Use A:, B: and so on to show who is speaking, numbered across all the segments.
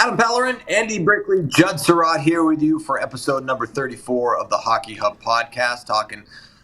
A: Adam Pellerin, Andy Brickley, Judd Sirott here with you for episode number 34 of the Hockey Hub podcast, talking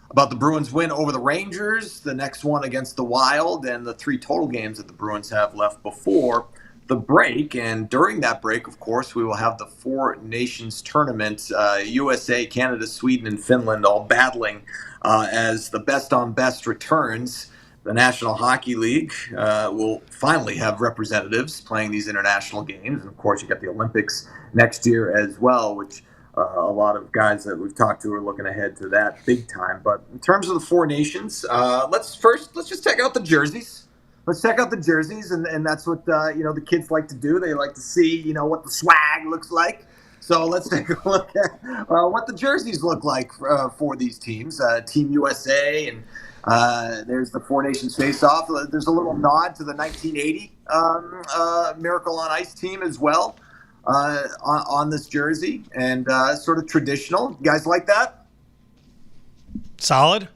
A: about the Bruins win over the Rangers, the next one against the Wild, and the 3 total games that the Bruins have left before the break. And during that break, of course, we will have the 4 Nations tournament, USA, Canada, Sweden, and Finland all battling as the best on best returns. The National Hockey League will finally have representatives playing these international games. And, of course, you got the Olympics next year as well, which a lot of guys that we've talked to are looking ahead to that big time. But in terms of the 4 nations, let's just check out the jerseys. Let's check out the jerseys, and that's what the kids like to do. They like to see what the swag looks like. So let's take a look at what the jerseys look like for these teams. Team USA, and there's the 4 Nations face-off. There's a little nod to the 1980 Miracle on Ice team as well on this jersey, and sort of traditional. You guys like that?
B: Solid.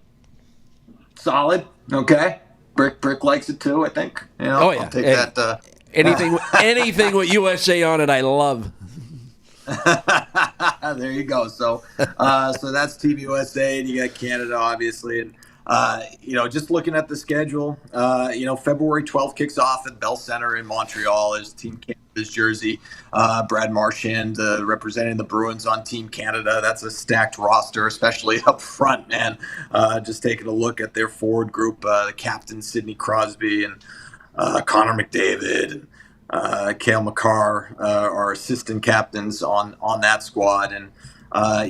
A: Okay. Brick likes it too, I think.
C: Oh yeah.
A: I'll take that.
C: Anything with USA on it, I love.
A: There you go. So that's Team USA, and you got Canada, obviously, and just looking at the schedule, February 12th kicks off at Bell Center in Montreal as Team Canada's jersey. Brad Marchand representing the Bruins on Team Canada. That's a stacked roster, especially up front, man. Just taking a look at their forward group, the captain Sidney Crosby and Connor McDavid and Cale Makar are assistant captains on that squad. And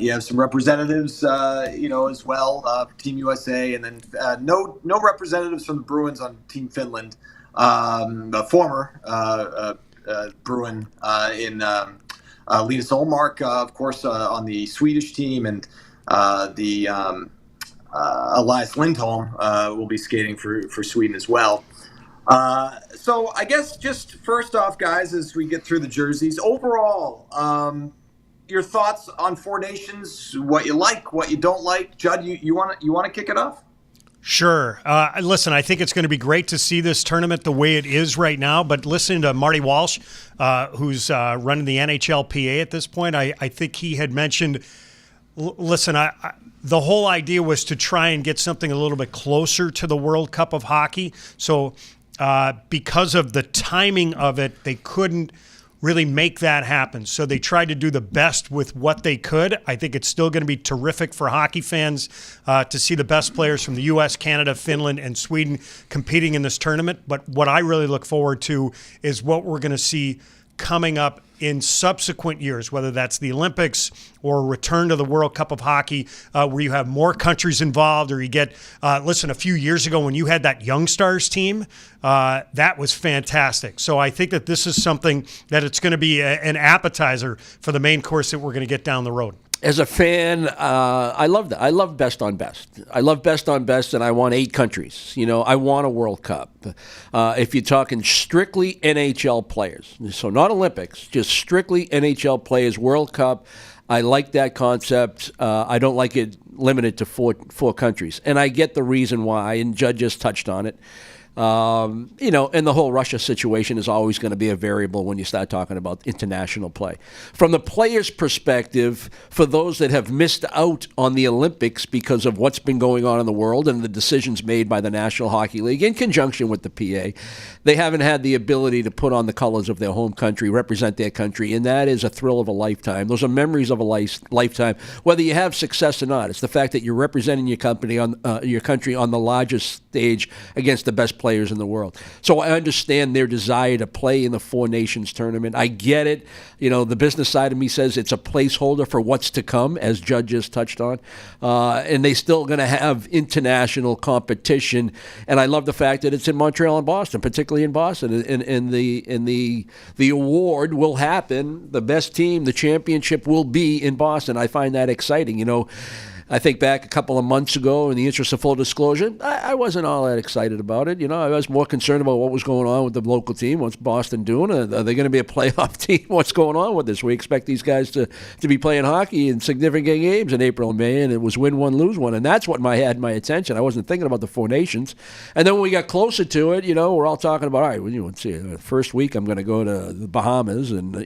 A: you have some representatives, as well, Team USA, and then no representatives from the Bruins on Team Finland. The former Bruin in Linus Ullmark, of course, on the Swedish team, and the Elias Lindholm will be skating for Sweden as well. So I guess just first off, guys, as we get through the jerseys, overall, your thoughts on 4 Nations, what you like, what you don't like. Judd, you want to kick it off?
B: Sure. Listen, I think it's going to be great to see this tournament the way it is right now, but listening to Marty Walsh, who's running the NHLPA at this point, I think he had mentioned, listen, the whole idea was to try and get something a little bit closer to the World Cup of Hockey. So because of the timing of it, they couldn't really make that happen. So they tried to do the best with what they could. I think it's still going to be terrific for hockey fans to see the best players from the U.S., Canada, Finland, and Sweden competing in this tournament. But what I really look forward to is what we're going to see coming up in subsequent years, whether that's the Olympics or a return to the World Cup of Hockey, where you have more countries involved, or you get, a few years ago when you had that Young Stars team, that was fantastic. So I think that this is something that it's going to be an appetizer for the main course that we're going to get down the road.
C: As a fan, I love that. I love best on best. I love best on best, and I want 8 countries. I want a World Cup. If you're talking strictly NHL players, so not Olympics, just strictly NHL players, World Cup, I like that concept. I don't like it limited to four countries. And I get the reason why, and Judd just touched on it. And the whole Russia situation is always going to be a variable when you start talking about international play. From the players' perspective, for those that have missed out on the Olympics because of what's been going on in the world and the decisions made by the National Hockey League in conjunction with the PA, they haven't had the ability to put on the colors of their home country, represent their country, and that is a thrill of a lifetime. Those are memories of a lifetime, whether you have success or not. It's the fact that you're representing your country on the largest stage against the best players in the world. So I understand their desire to play in the 4 Nations tournament. I get it. The business side of me says it's a placeholder for what's to come, as Judd just touched on. And they still going to have international competition. And I love the fact that it's in Montreal and Boston, particularly in Boston. And the award will happen. The best team, the championship will be in Boston. I find that exciting. I think back a couple of months ago, in the interest of full disclosure, I wasn't all that excited about it. I was more concerned about what was going on with the local team. What's Boston doing? Are they going to be a playoff team? What's going on with this? We expect these guys to be playing hockey in significant games in April and May, and it was win one, lose one. And that's what had my attention. I wasn't thinking about the Four Nations. And then when we got closer to it, we're all talking about, all right, let's see, the first week I'm going to go to the Bahamas and,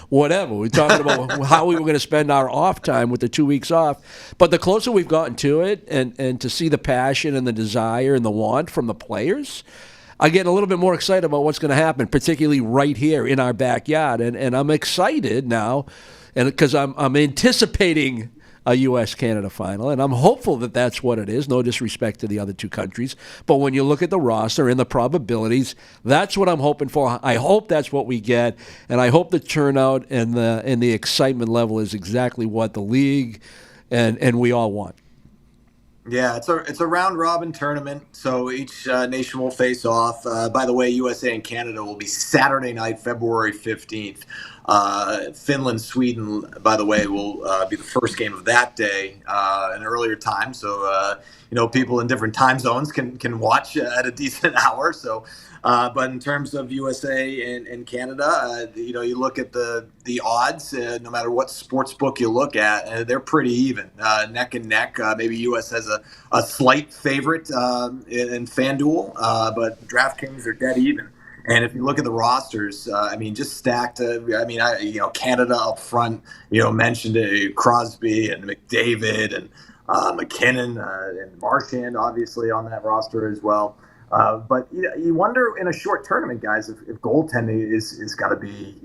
C: whatever. We're talking about how we were going to spend our off time with the 2 weeks off. But the closer we've gotten to it and to see the passion and the desire and the want from the players, I get a little bit more excited about what's going to happen, particularly right here in our backyard. And I'm excited now because I'm anticipating a U.S.-Canada final, and I'm hopeful that that's what it is, no disrespect to the other two countries. But when you look at the roster and the probabilities, that's what I'm hoping for. I hope that's what we get, and I hope the turnout and the excitement level is exactly what the league and we all want.
A: Yeah, it's a round-robin tournament, so each nation will face off. By the way, USA and Canada will be Saturday night, February 15th. Finland, Sweden, by the way, will be the first game of that day, an earlier time. So, people in different time zones can watch at a decent hour. So, but in terms of USA and Canada, you look at the odds, no matter what sports book you look at, they're pretty even, neck and neck. Maybe US has a slight favorite in FanDuel, but DraftKings are dead even. And if you look at the rosters, just stacked. Canada up front, mentioned Crosby and McDavid and McKinnon and Marchand, obviously, on that roster as well. But you wonder in a short tournament, guys, if goaltending is going to be,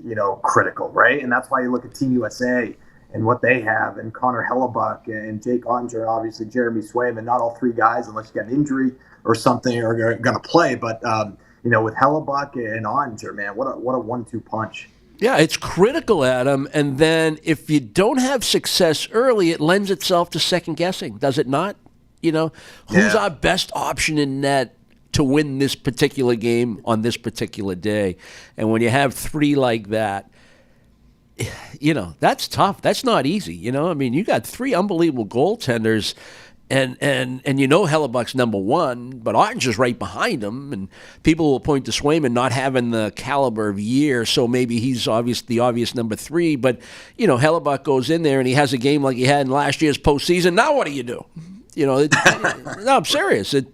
A: critical, right? And that's why you look at Team USA and what they have, and Connor Hellebuck and Jake Onger, obviously Jeremy Swayman. Not all three guys, unless you get an injury or something, are going to play. But with Hellebuck and Onger, man, what a 1-2 punch.
C: Yeah, it's critical, Adam. And then if you don't have success early, it lends itself to second guessing, does it not? Who's our best option in net to win this particular game on this particular day? And when you have three like that, that's tough. That's not easy. You got three unbelievable goaltenders. And Hellebuck's number one, but Orange is right behind him, and people will point to Swayman not having the caliber of year, so maybe he's the obvious number three. But Hellebuck goes in there and he has a game like he had in last year's postseason. Now what do you do? No, I'm serious. It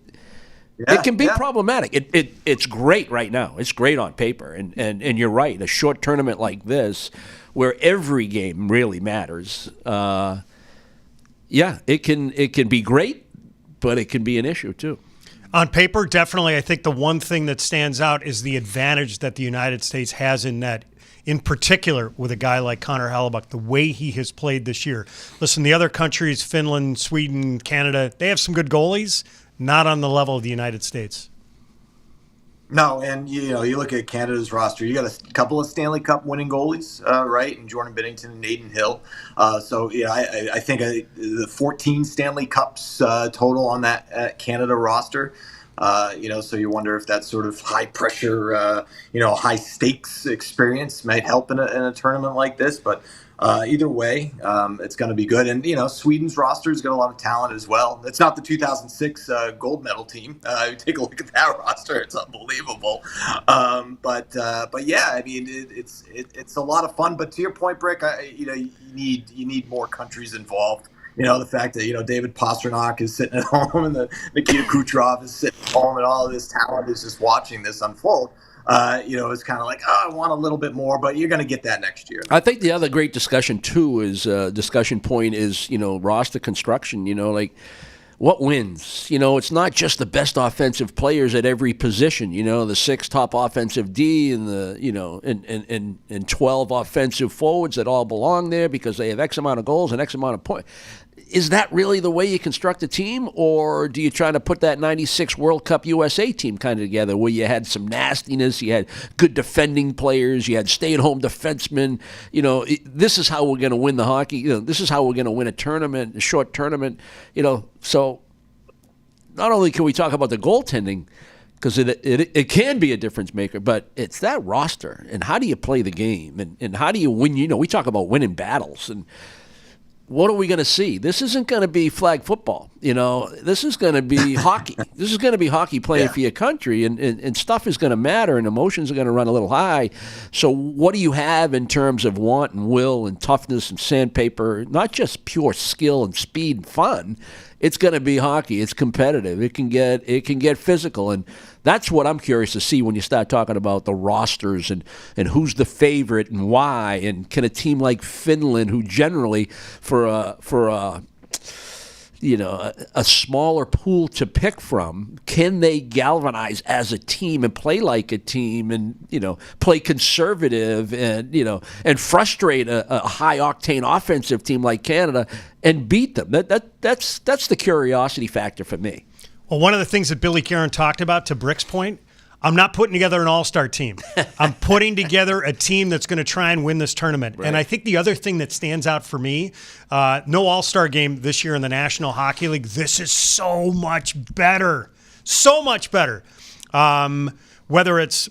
C: can be problematic. It's great right now. It's great on paper, and you're right. A short tournament like this, where every game really matters. It can be great, but it can be an issue too.
B: On paper, definitely, I think the one thing that stands out is the advantage that the United States has in net, in particular with a guy like Connor Hellebuck, the way he has played this year. Listen, the other countries, Finland, Sweden, Canada, they have some good goalies, not on the level of the United States.
A: No, and you look at Canada's roster. You got a couple of Stanley Cup winning goalies, right? And Jordan Binnington and Nathan Hill. I think the 14 Stanley Cups total on that Canada roster. So you wonder if that sort of high pressure, high stakes experience might help in a tournament like this. But either way, it's going to be good. And, Sweden's roster has got a lot of talent as well. It's not the 2006 gold medal team. Take a look at that roster. It's unbelievable. But yeah, it's a lot of fun. But to your point, Brick, you need more countries involved. The fact that, David Pastrnak is sitting at home and Nikita Kucherov is sitting at home and all of this talent is just watching this unfold. It's kind of like, I want a little bit more, but you're going to get that next year.
C: I think the other great discussion, too, discussion point is, roster construction, what wins? It's not just the best offensive players at every position, the 6 top offensive D and and 12 offensive forwards that all belong there because they have X amount of goals and X amount of points. Is that really the way you construct a team, or do you try to put that 96 World Cup USA team kind of together where you had some nastiness, you had good defending players, you had stay-at-home defensemen? This is how we're going to win the hockey. This is how we're going to win a short tournament. So not only can we talk about the goaltending, because it can be a difference maker, but it's that roster and how do you play the game and how do you win? We talk about winning battles, and what are we going to see? This isn't going to be flag football. This is going to be hockey. This is going to be hockey playing for your country, and stuff is going to matter, and emotions are going to run a little high. So what do you have in terms of want and will and toughness and sandpaper? Not just pure skill and speed and fun. It's going to be hockey. It's competitive. It can get physical, and that's what I'm curious to see when you start talking about the rosters and who's the favorite and why, and can a team like Finland, who generally for a smaller pool to pick from, can they galvanize as a team and play like a team and, play conservative and frustrate a high octane offensive team like Canada and beat them? That's the curiosity factor for me.
B: Well, one of the things that Billy Karen talked about, to Brick's point, I'm not putting together an all-star team. I'm putting together a team that's going to try and win this tournament. Right. And I think the other thing that stands out for me, no all-star game this year in the National Hockey League. This is so much better. So much better. Whether it's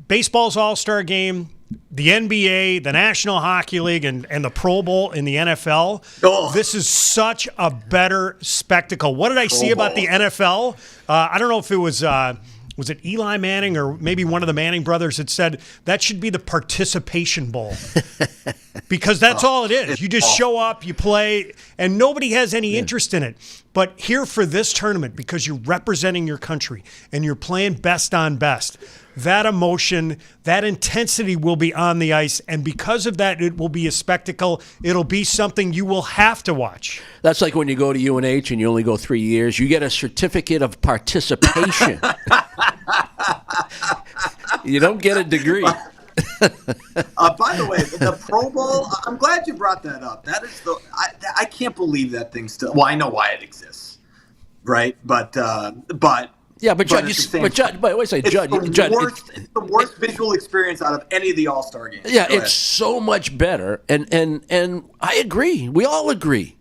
B: baseball's all-star game, the NBA, the National Hockey League, and the Pro Bowl in the NFL, This is such a better spectacle. What did I see about the NFL? I don't know if it was it Eli Manning or maybe one of the Manning brothers that said that should be the participation bowl. Because that's all it is. You just show up, you play, and nobody has any interest in it. But here for this tournament, because you're representing your country and you're playing best on best, that emotion, that intensity will be on the ice. And because of that, it will be a spectacle. It'll be something you will have to watch.
C: That's like when you go to UNH and you only go 3 years. You get a certificate of participation. You don't get a degree.
A: By the way, the Pro Bowl, I'm glad you brought that up. That is I can't believe that thing still. Well, I know why it exists, right? But
C: yeah, but Judd, wait a second, Judd,
A: it's the worst visual experience out of any of the All-Star games.
C: Yeah, it's so much better, and I agree. We all agree.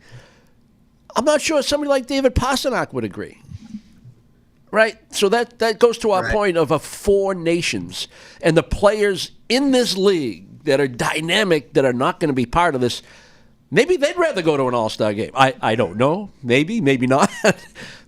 C: I'm not sure somebody like David Pastrnak would agree. Right? So that goes to our point of 4 nations, and the players in this league that are dynamic, that are not going to be part of this, maybe they'd rather go to an all-star game. I don't know. Maybe not.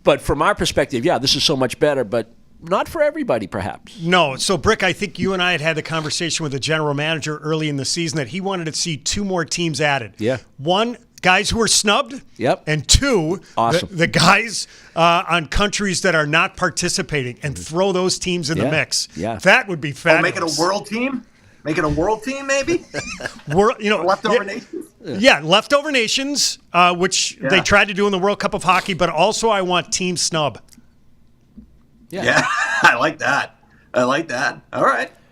C: But from our perspective, yeah, this is so much better, but not for everybody, perhaps.
B: No. So, Brick, I think you and I had the conversation with the general manager early in the season that he wanted to see 2 more teams added.
C: Yeah.
B: 1, guys who are snubbed.
C: Yep.
B: And 2,
C: awesome.
B: the guys on countries that are not participating, and throw those teams in the mix.
C: Yeah.
B: That would be fabulous.
A: Make it a world team? Make it a world team, maybe?
B: Leftover
A: nations?
B: Yeah, leftover nations, which they tried to do in the World Cup of Hockey, but also I want team snub.
A: Yeah, I like that. All right.